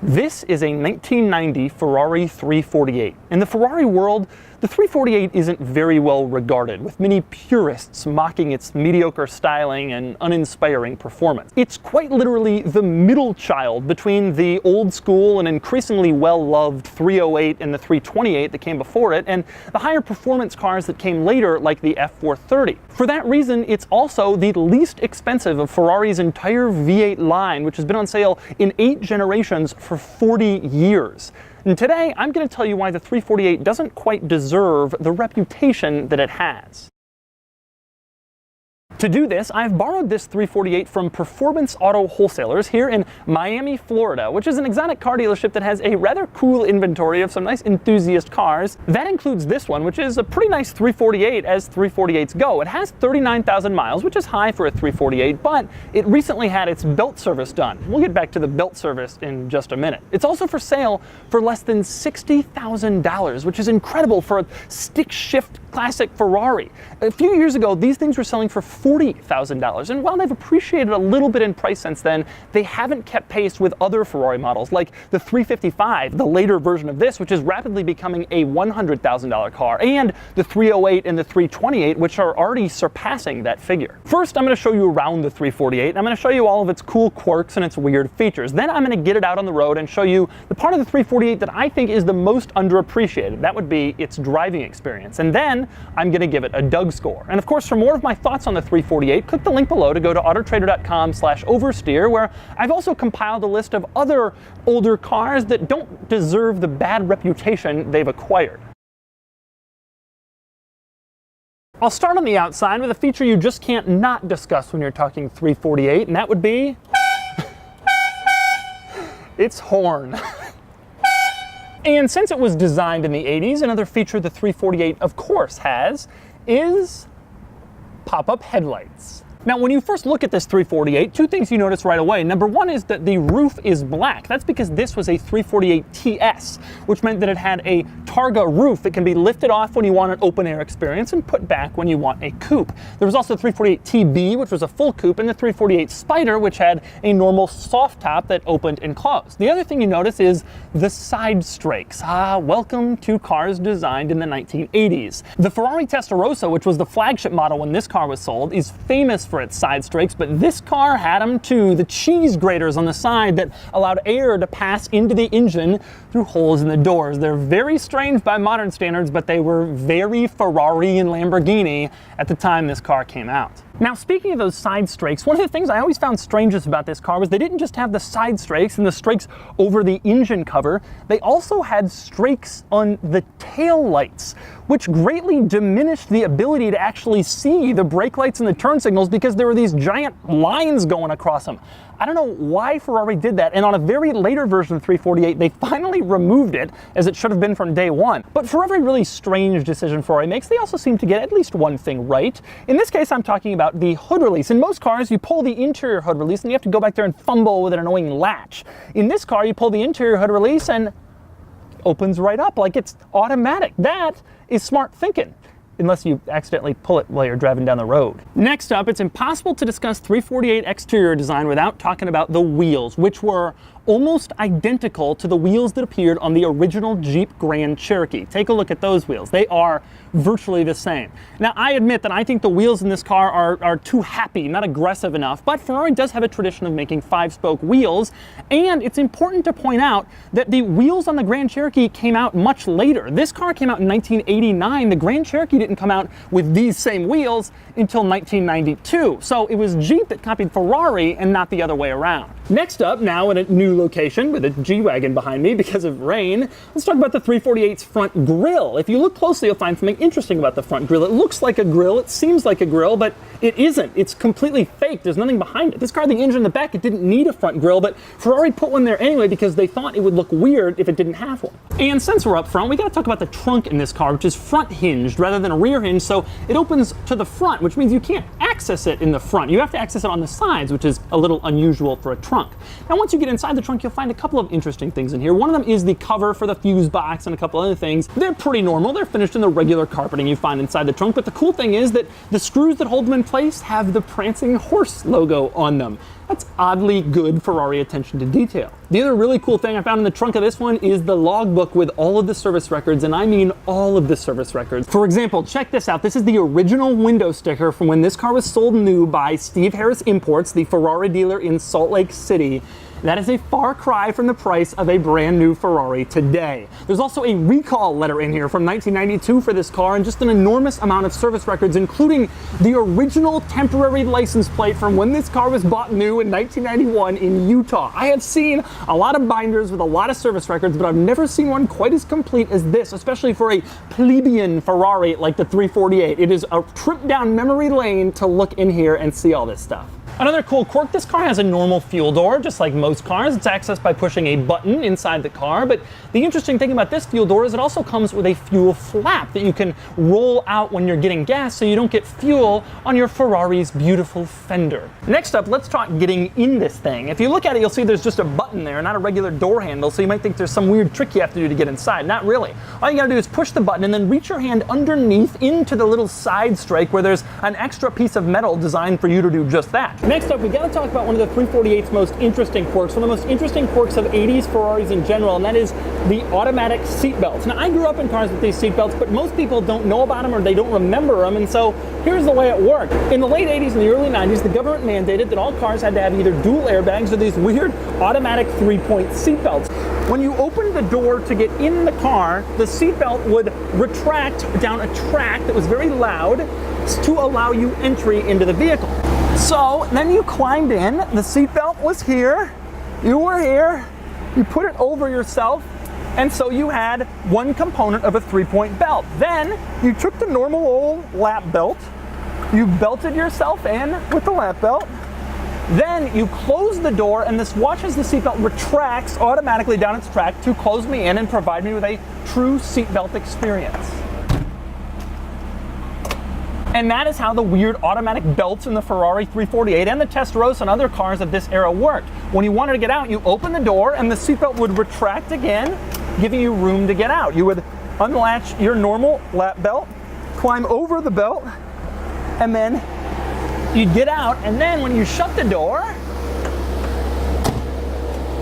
This is a 1990 Ferrari 348. In the Ferrari world, the 348 isn't very well regarded, with many purists mocking its mediocre styling and uninspiring performance. It's quite literally the middle child between the old school and increasingly well-loved 308 and the 328 that came before it, and the higher performance cars that came later, like the F430. For that reason, it's also the least expensive of Ferrari's entire V8 line, which has been on sale in 8 generations for 40 years. And today, I'm going to tell you why the 348 doesn't quite deserve the reputation that it has. To do this, I've borrowed this 348 from Performance Auto Wholesalers here in Miami, Florida, which is an exotic car dealership that has a rather cool inventory of some nice enthusiast cars. That includes this one, which is a pretty nice 348 as 348s go. It has 39,000 miles, which is high for a 348, but it recently had its belt service done. We'll get back to the belt service in just a minute. It's also for sale for less than $60,000, which is incredible for a stick-shift classic Ferrari. A few years ago, these things were selling for $40,000, and while they've appreciated a little bit in price since then, they haven't kept pace with other Ferrari models, like the 355, the later version of this, which is rapidly becoming a $100,000 car, and the 308 and the 328, which are already surpassing that figure. First, I'm going to show you around the 348, and I'm going to show you all of its cool quirks and its weird features. Then I'm going to get it out on the road and show you the part of the 348 that I think is the most underappreciated. That would be its driving experience. And then I'm going to give it a Doug score. And of course, for more of my thoughts on the 348, click the link below to go to autotrader.com/oversteer, where I've also compiled a list of other older cars that don't deserve the bad reputation they've acquired. I'll start on the outside with a feature you just can't not discuss when you're talking 348, and that would be its horn. And since it was designed in the 80s, another feature the 348 of course has is pop-up headlights. Now, when you first look at this 348, two things you notice right away. Number one is that the roof is black. That's because this was a 348 TS, which meant that it had a Targa roof that can be lifted off when you want an open-air experience and put back when you want a coupe. There was also the 348 TB, which was a full coupe, and the 348 Spider, which had a normal soft top that opened and closed. The other thing you notice is the side strakes. Welcome to cars designed in the 1980s. The Ferrari Testarossa, which was the flagship model when this car was sold, is famous for its side strakes, but this car had them too. The cheese graters on the side that allowed air to pass into the engine through holes in the doors. They're very strange by modern standards, but they were very Ferrari and Lamborghini at the time this car came out. Now, speaking of those side strakes, one of the things I always found strangest about this car was they didn't just have the side strakes and the strakes over the engine cover, they also had strakes on the tail lights, which greatly diminished the ability to actually see the brake lights and the turn signals because there were these giant lines going across them. I don't know why Ferrari did that, and on a very later version of the 348, they finally removed it, as it should have been from day one. But for every really strange decision Ferrari makes, they also seem to get at least one thing right. In this case, I'm talking about the hood release. In most cars, you pull the interior hood release, and you have to go back there and fumble with an annoying latch. In this car, you pull the interior hood release, and it opens right up like it's automatic. That is smart thinking. Unless you accidentally pull it while you're driving down the road. Next up, it's impossible to discuss 348 exterior design without talking about the wheels, which were almost identical to the wheels that appeared on the original Jeep Grand Cherokee. Take a look at those wheels. They are virtually the same. Now, I admit that I think the wheels in this car are too happy, not aggressive enough, but Ferrari does have a tradition of making 5-spoke wheels, and it's important to point out that the wheels on the Grand Cherokee came out much later. This car came out in 1989. The Grand Cherokee didn't come out with these same wheels until 1992. So it was Jeep that copied Ferrari and not the other way around. Next up, now in a new location with a G-Wagon behind me because of rain, let's talk about the 348's front grille. If you look closely, you'll find something interesting about the front grille. It looks like a grille, it seems like a grille, but it isn't. It's completely fake. There's nothing behind it. This car, the engine in the back, it didn't need a front grille, but Ferrari put one there anyway because they thought it would look weird if it didn't have one. And since we're up front, we gotta talk about the trunk in this car, which is front hinged rather than a rear hinge, so it opens to the front, which means you can't access it in the front. You have to access it on the sides, which is a little unusual for a trunk. Now, once you get inside the the trunk, you'll find a couple of interesting things in here. One of them is the cover for the fuse box and a couple other things. They're pretty normal. They're finished in the regular carpeting you find inside the trunk, but the cool thing is that the screws that hold them in place have the prancing horse logo on them. That's oddly good Ferrari attention to detail. The other really cool thing I found in the trunk of this one is the logbook with all of the service records, and I mean all of the service records. For example, check this out. This is the original window sticker from when this car was sold new by Steve Harris Imports, the Ferrari dealer in Salt Lake City. That is a far cry from the price of a brand new Ferrari today. There's also a recall letter in here from 1992 for this car, and just an enormous amount of service records, including the original temporary license plate from when this car was bought new in 1991 in Utah. I have seen a lot of binders with a lot of service records, but I've never seen one quite as complete as this, especially for a plebeian Ferrari like the 348. It is a trip down memory lane to look in here and see all this stuff. Another cool quirk, this car has a normal fuel door, just like most cars. It's accessed by pushing a button inside the car, but the interesting thing about this fuel door is it also comes with a fuel flap that you can roll out when you're getting gas so you don't get fuel on your Ferrari's beautiful fender. Next up, let's talk getting in this thing. If you look at it, you'll see there's just a button there, not a regular door handle, so you might think there's some weird trick you have to do to get inside. Not really. All you gotta do is push the button and then reach your hand underneath into the little side strake where there's an extra piece of metal designed for you to do just that. Next up, we gotta talk about one of the 348's most interesting quirks, one of the most interesting quirks of 80s Ferraris in general, and that is the automatic seatbelts. Now, I grew up in cars with these seatbelts, but most people don't know about them or they don't remember them, and so here's the way it worked. In the late 80s and the early 90s, the government mandated that all cars had to have either dual airbags or these weird automatic 3-point seatbelts. When you opened the door to get in the car, the seatbelt would retract down a track that was very loud to allow you entry into the vehicle. So then you climbed in, the seatbelt was here, you were here, you put it over yourself, and so you had one component of a 3-point belt. Then you took the normal old lap belt, you belted yourself in with the lap belt, then you close the door and this watches the seatbelt retracts automatically down its track to close me in and provide me with a true seatbelt experience. And that is how the weird automatic belts in the Ferrari 348 and the Testarossa and other cars of this era worked. When you wanted to get out, you open the door and the seatbelt would retract again, giving you room to get out. You would unlatch your normal lap belt, climb over the belt, and then you'd get out, and then when you shut the door,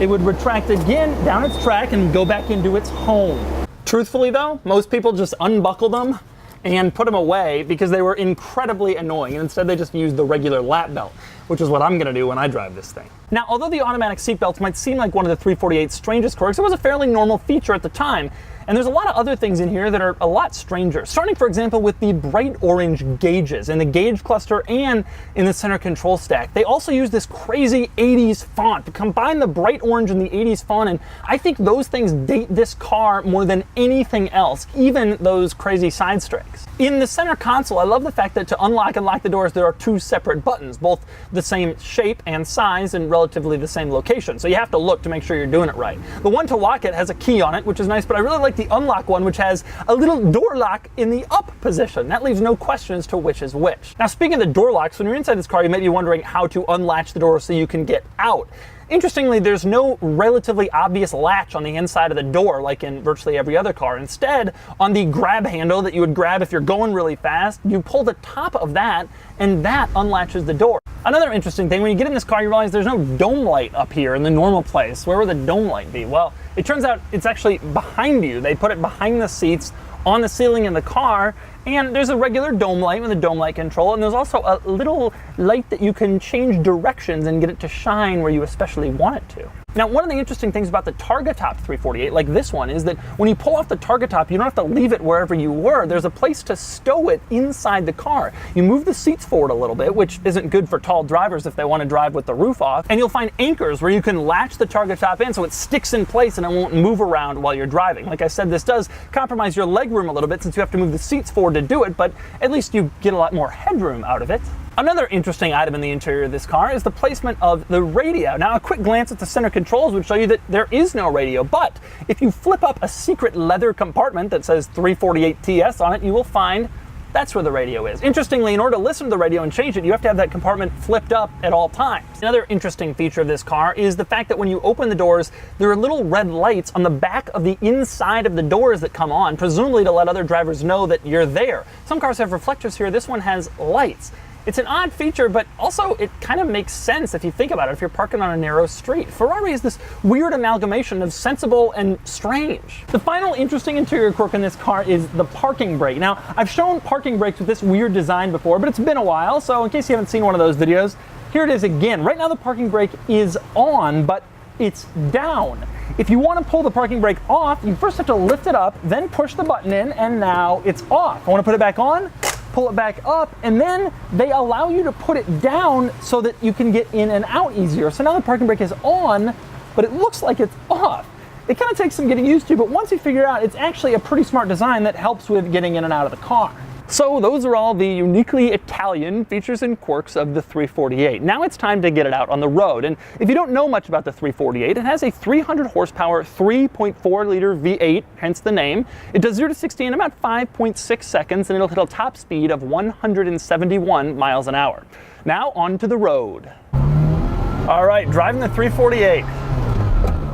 it would retract again down its track and go back into its home. Truthfully though, most people just unbuckle them and put them away because they were incredibly annoying, and instead they just used the regular lap belt, which is what I'm gonna do when I drive this thing. Now, although the automatic seatbelts might seem like one of the 348's strangest quirks, it was a fairly normal feature at the time, and there's a lot of other things in here that are a lot stranger. Starting, for example, with the bright orange gauges in the gauge cluster and in the center control stack. They also use this crazy 80s font. To combine the bright orange and the 80s font, and I think those things date this car more than anything else, even those crazy side strakes. In the center console, I love the fact that to unlock and lock the doors, there are two separate buttons, both the same shape and size and relatively the same location. So you have to look to make sure you're doing it right. The one to lock it has a key on it, which is nice, but I really like the unlock one, which has a little door lock in the up position. That leaves no question as to which is which. Now, speaking of the door locks, when you're inside this car, you may be wondering how to unlatch the door so you can get out. Interestingly, there's no relatively obvious latch on the inside of the door like in virtually every other car. Instead, on the grab handle that you would grab if you're going really fast, you pull the top of that and that unlatches the door. Another interesting thing, when you get in this car, you realize there's no dome light up here in the normal place. Where would the dome light be? Well, it turns out it's actually behind you. They put it behind the seats on the ceiling in the car, and there's a regular dome light with a dome light control, and there's also a little light that you can change directions and get it to shine where you especially want it to. Now, one of the interesting things about the Targa Top 348, like this one, is that when you pull off the Targa Top, you don't have to leave it wherever you were. There's a place to stow it inside the car. You move the seats forward a little bit, which isn't good for tall drivers if they want to drive with the roof off, and you'll find anchors where you can latch the Targa Top in so it sticks in place and it won't move around while you're driving. Like I said, this does compromise your leg room a little bit since you have to move the seats forward to do it, but at least you get a lot more headroom out of it. Another interesting item in the interior of this car is the placement of the radio. Now, a quick glance at the center controls would show you that there is no radio, but if you flip up a secret leather compartment that says 348 TS on it, you will find that's where the radio is. Interestingly, in order to listen to the radio and change it, you have to have that compartment flipped up at all times. Another interesting feature of this car is the fact that when you open the doors, there are little red lights on the back of the inside of the doors that come on, presumably to let other drivers know that you're there. Some cars have reflectors here, this one has lights. It's an odd feature, but also it kind of makes sense if you think about it, if you're parking on a narrow street. Ferrari is this weird amalgamation of sensible and strange. The final interesting interior quirk in this car is the parking brake. Now, I've shown parking brakes with this weird design before, but it's been a while, so in case you haven't seen one of those videos, here it is again. Right now the parking brake is on, but it's down. If you want to pull the parking brake off, you first have to lift it up, then push the button in, and now it's off. I want to put it back on, pull it back up, and then they allow you to put it down so that you can get in and out easier. So now the parking brake is on, but it looks like it's off. It kind of takes some getting used to, but once you figure it out, it's actually a pretty smart design that helps with getting in and out of the car. So those are all the uniquely Italian features and quirks of the 348. Now it's time to get it out on the road. And if you don't know much about the 348, it has a 300 horsepower, 3.4 liter V8, hence the name. It does 0 to 60 in about 5.6 seconds, and it'll hit a top speed of 171 miles an hour. Now on to the road. All right, driving the 348.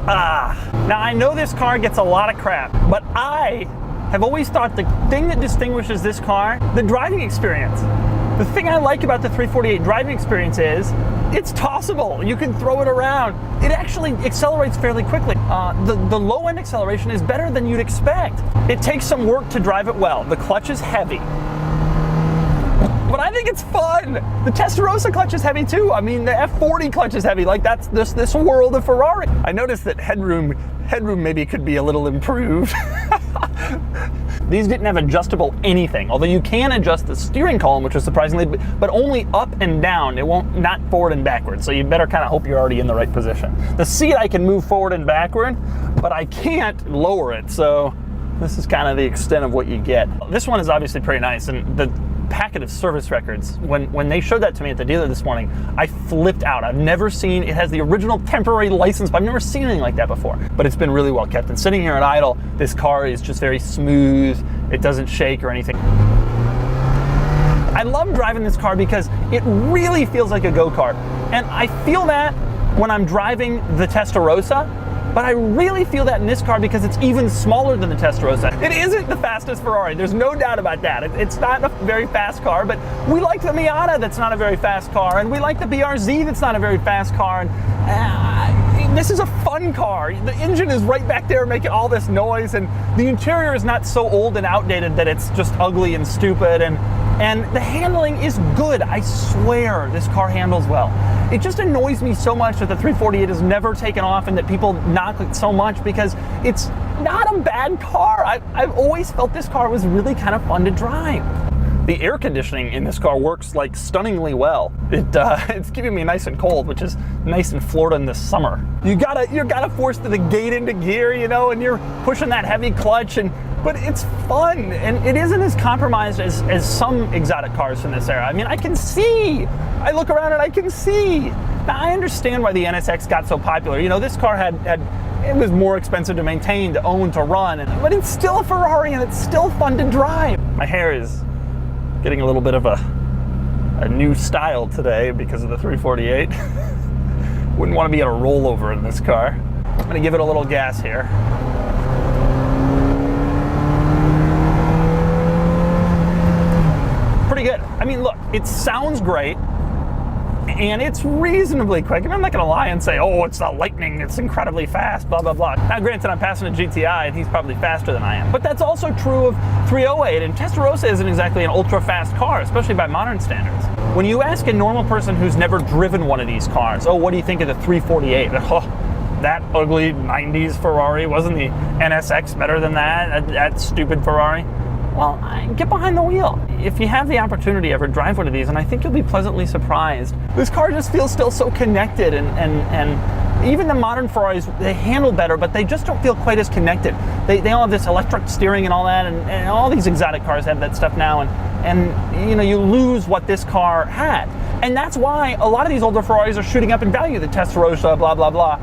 Now I know this car gets a lot of crap, but I have always thought the thing that distinguishes this car, the driving experience. The thing I like about the 348 driving experience is it's tossable. You can throw it around. It actually accelerates fairly quickly. The low end acceleration is better than you'd expect. It takes some work to drive it well. The clutch is heavy, but I think it's fun. The Testarossa clutch is heavy too. I mean, the F40 clutch is heavy. Like that's this world of Ferrari. I noticed that headroom maybe could be a little improved. These didn't have adjustable anything, although you can adjust the steering column, which is surprisingly, but only up and down. It won't, not forward and backwards, so you better kind of hope you're already in the right position. The seat I can move forward and backward, but I can't lower it, so this is kind of the extent of what you get. This one is obviously pretty nice, and the packet of service records, when they showed that to me at the dealer this morning, I flipped out. I've never seen, it has the original temporary license, but I've never seen anything like that before. But it's been really well kept, and sitting here at idle, this car is just very smooth. It doesn't shake or anything. I love driving this car because it really feels like a go-kart, and I feel that when I'm driving the Testarossa, but I really feel that in this car because it's even smaller than the Testarossa. It isn't the fastest Ferrari, there's no doubt about that. It's not a very fast car, but we like the Miata that's not a very fast car, and we like the BRZ that's not a very fast car. And this is a fun car. The engine is right back there making all this noise, and the interior is not so old and outdated that it's just ugly and stupid, and the handling is good. I swear this car handles well. It just annoys me so much that the 348 has never taken off and that people knock it so much because it's not a bad car. I've always felt this car was really kind of fun to drive. The air conditioning in this car works like stunningly well. It's keeping me nice and cold, which is nice in Florida in the summer. You gotta force the gate into gear, you know, and you're pushing that heavy clutch, but it's fun, and it isn't as compromised as some exotic cars from this era. I mean, I look around and I can see. Now, I understand why the NSX got so popular. You know, this car it was more expensive to maintain, to own, to run, but it's still a Ferrari and it's still fun to drive. My hair is getting a little bit of a new style today because of the 348. Wouldn't want to be in a rollover in this car. I'm gonna give it a little gas here. Pretty good. I mean, look, it sounds great, and it's reasonably quick. I mean, I'm not gonna lie and say, oh, it's the lightning, it's incredibly fast, blah, blah, blah. Now, granted, I'm passing a GTI, and he's probably faster than I am, but that's also true of 308, and Testarossa isn't exactly an ultra-fast car, especially by modern standards. When you ask a normal person who's never driven one of these cars, oh, what do you think of the 348? Oh, that ugly 90s Ferrari, wasn't the NSX better than that stupid Ferrari? Well, get behind the wheel. If you have the opportunity to ever drive one of these, and I think you'll be pleasantly surprised. This car just feels still so connected, and even the modern Ferraris, they handle better, but they just don't feel quite as connected. They all have this electric steering and all that, and all these exotic cars have that stuff now, and you know, you lose what this car had. And that's why a lot of these older Ferraris are shooting up in value, the Testarossa, blah, blah, blah.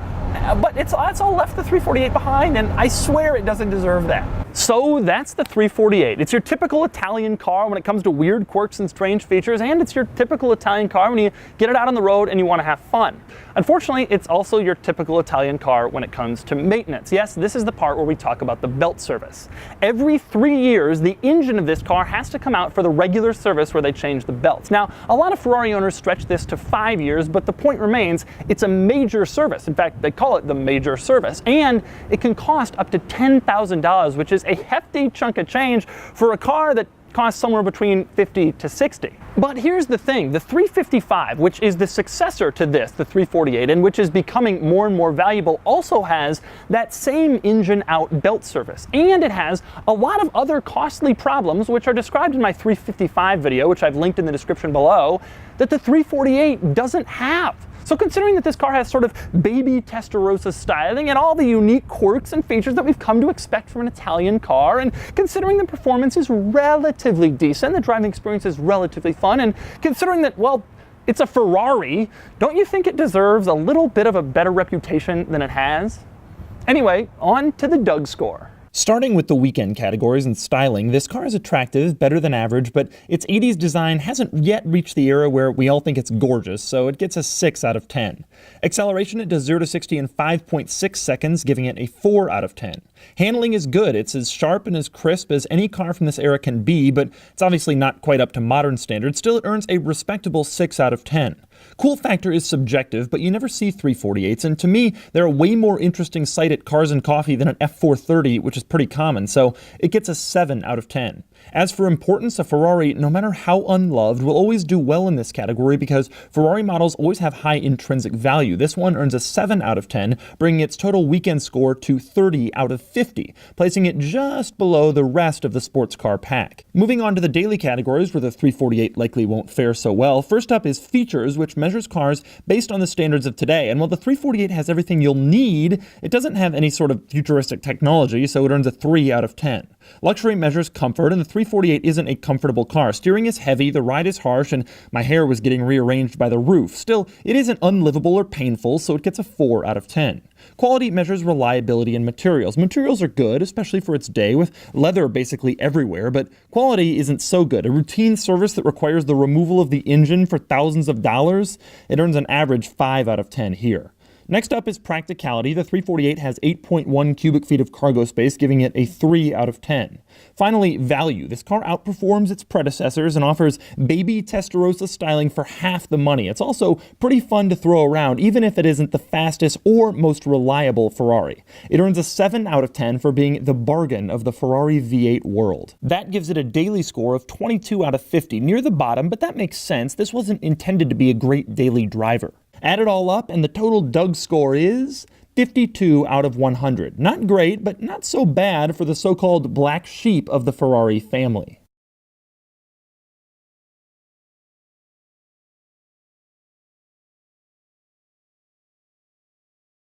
But it's all left the 348 behind, and I swear it doesn't deserve that. So that's the 348. It's your typical Italian car when it comes to weird quirks and strange features, and it's your typical Italian car when you get it out on the road and you want to have fun. Unfortunately, it's also your typical Italian car when it comes to maintenance. Yes, this is the part where we talk about the belt service. Every 3 years, the engine of this car has to come out for the regular service where they change the belts. Now, a lot of Ferrari owners stretch this to 5 years, but the point remains, it's a major service. In fact, they call it the major service, and it can cost up to $10,000, which is a hefty chunk of change for a car that costs somewhere between 50 to 60. But here's the thing, the 355, which is the successor to this, the 348, and which is becoming more and more valuable, also has that same engine out belt service. And it has a lot of other costly problems, which are described in my 355 video, which I've linked in the description below, that the 348 doesn't have. So considering that this car has sort of baby Testarossa styling and all the unique quirks and features that we've come to expect from an Italian car, and considering the performance is relatively decent, the driving experience is relatively fun, and considering that, well, it's a Ferrari, don't you think it deserves a little bit of a better reputation than it has? Anyway, on to the Doug score. Starting with the weekend categories and styling, this car is attractive, better than average, but its 80s design hasn't yet reached the era where we all think it's gorgeous, so it gets a 6 out of 10. Acceleration, it does 0 to 60 in 5.6 seconds, giving it a 4 out of 10. Handling is good. It's as sharp and as crisp as any car from this era can be, but it's obviously not quite up to modern standards. Still, it earns a respectable 6 out of 10. Cool factor is subjective, but you never see 348s, and to me, they're a way more interesting sight at Cars and Coffee than an F430, which is pretty common, so it gets a 7 out of 10. As for importance, a Ferrari, no matter how unloved, will always do well in this category because Ferrari models always have high intrinsic value. This one earns a 7 out of 10, bringing its total weekend score to 30 out of 50, placing it just below the rest of the sports car pack. Moving on to the daily categories, where the 348 likely won't fare so well, first up is features, which measures cars based on the standards of today. And while the 348 has everything you'll need, it doesn't have any sort of futuristic technology, so it earns a 3 out of 10. Luxury measures comfort, and the 348 isn't a comfortable car. Steering is heavy, the ride is harsh, and my hair was getting rearranged by the roof. Still, it isn't unlivable or painful, so it gets a 4 out of 10. Quality measures reliability and materials. Materials are good, especially for its day, with leather basically everywhere, but quality isn't so good. A routine service that requires the removal of the engine for thousands of dollars, it earns an average 5 out of 10 here. Next up is practicality. The 348 has 8.1 cubic feet of cargo space, giving it a 3 out of 10. Finally, value. This car outperforms its predecessors and offers baby Testarossa styling for half the money. It's also pretty fun to throw around, even if it isn't the fastest or most reliable Ferrari. It earns a 7 out of 10 for being the bargain of the Ferrari V8 world. That gives it a daily score of 22 out of 50, near the bottom, but that makes sense. This wasn't intended to be a great daily driver. Add it all up, and the total Doug score is 52 out of 100. Not great, but not so bad for the so-called black sheep of the Ferrari family.